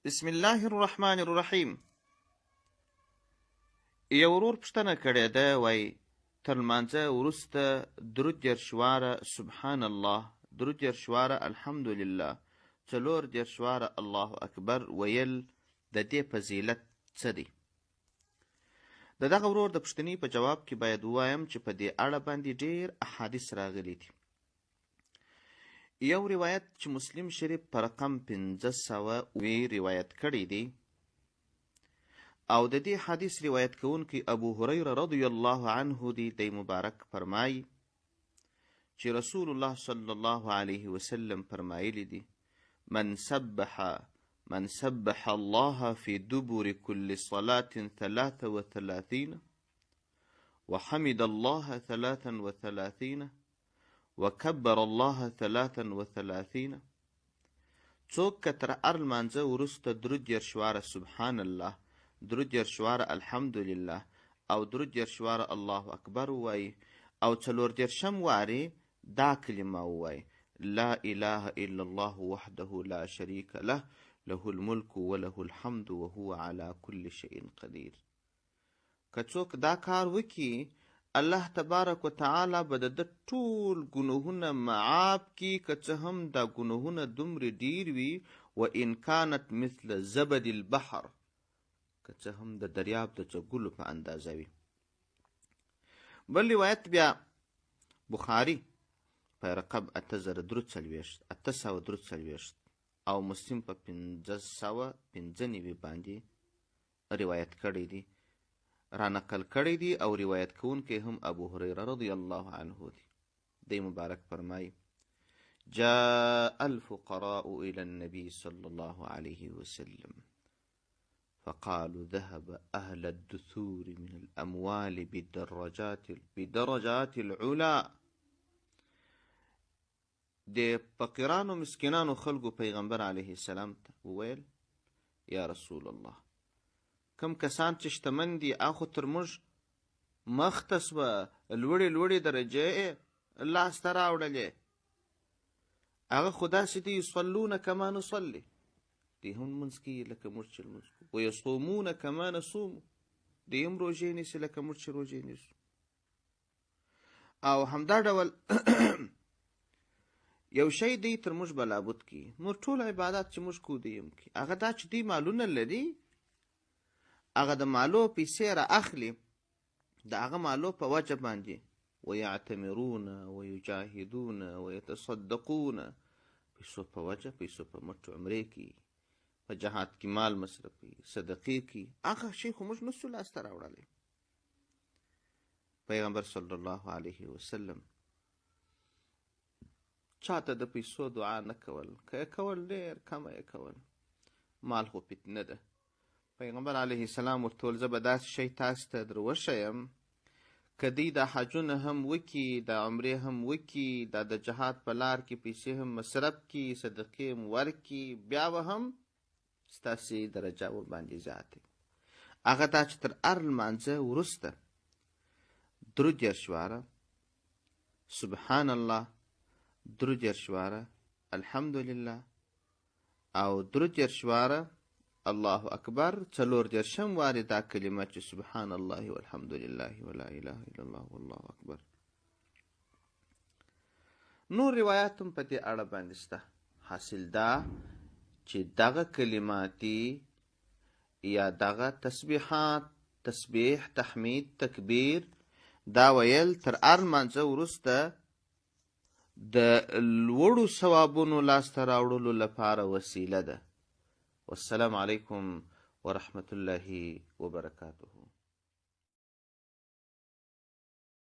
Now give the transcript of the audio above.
بسم الله الرحمن الرحیم. یو ورور پوښتنه کړې ده، وایي تر لمانځه وروسته درود 10 واره سبحان الله، درود 10 واره الحمدلله، 4 واره الله اکبر ویل د دې فضیلت څه دی؟ د دغه ورور د پوښتنې په جواب کې باید ووایم چې په دې اړه باندې ډېر احادیث راغلي دي. یو روایت چې مسلم شریف په رقم 500 روایت کړی دی، او د دې حدیث روایت کوونکی ابو هریره رضی الله عنه دی. دی مبارک فرمایي چې رسول الله صلی الله علیه وسلم فرمایلی دی: من سبح الله في دبر كل صلاة 33 وحمد الله 33 وكبر الله 33. څوک که تر هر لمانځه وروسته درود 10 واره سبحان الله، درود 10 واره الحمدلله او درود 10 واره الله اکبر ووایي او 4 وارې دا کلمه ووایي: لا اله الا الله وحده لا شریک له له الملک وله الحمد وهو على كل شيء قدیر. که څوک دا کار وکړي، الله تبارک وتعالی به د ټول ګناهونه معاف کړي، که څه هم دا ګناهونه دومره ډیر وي، وان كانت مثل زبد البحر، که څه هم د دریاب د څګلو په اندازه وي. بل روایت بیا بخاري په رقم 843 او مسلم په 595 باندې روایت کړی دی، را نقل کړی دی، او روایت کوونکی هم ابو هریره رضی الله عنه دی. دی مبارک فرمایي: جاء الفقراء الى النبي صلى الله عليه وسلم فقالوا ذهب اهل الدثور من الاموال بدرجات العلا. د فقیرانو مسکینانو خلکو پیغمبر علیه السلام ته وویل: یا رسول الله، کم کسان چې شتمن دي هغه تر موږ مخته سوه، لوړې درجې لاسته راوړلې، هغه خو داسې دي یصلون کما نصلي، دی هم لمونځ کوي لکه موږ چې لمونځ کوو، ویصومون کما نصوم، دی هم روژې نیسي لکه موږ چې روژې نیسو، او همدا ډول یو شی دی تر موږ به لابد کوي، نور ټول عبادات چې موږ کوو دی هم کوي، هغه دا چې دوی مالونه لري، هغه د مالو پیسې را اخلي، د هغه مالو په وجه باندې ویعتمرون ویجاهدون ویتصدقون، پیسو په وجه، پیسو په مټ عمرې کوي، په جهاد کې مال مصرفوي، صدقې کوي، هغه شی خو موږ نسو لاسته راوړلی. پیغمبر صلی الله علیه وسلم چاته د پیسو دعا نه کول، که یې کول ډېر کمه یې کول، مال خو فتنه ده. پیغمبر علیه السلام ورته ویل: زه به داسې شی تاسو ته در وښیم، که دوی دا حجونه هم وکړي، دا عمرې هم وکړي، دا د جهاد په لار کې پیسې هم مصرف کړي، صدقې هم ورکړي، بیا به هم ستاسې درجه ورباندې زیاته وي. هغه دا چې تر هر لمانځه وروسته درود 10 واره سبحان الله، درود 10 واره الحمدلله او درود 10 واره الله اکبر، 4 وارې دا کلمه چې سبحان الله والحمدلله ولا اله الا الله والله اکبر. نور روایات هم په دې اړه باندې شته. حاصل دا چې دغه کلماتي یا دغه تسبیحات، تسبیح، تحمید، تکبیر، دا ویل تر هر لمانځه وروسته د لوړو ثوابونو لاسته راوړلو لپاره وسیله ده. والسلام علیکم ورحمة الله وبرکاته.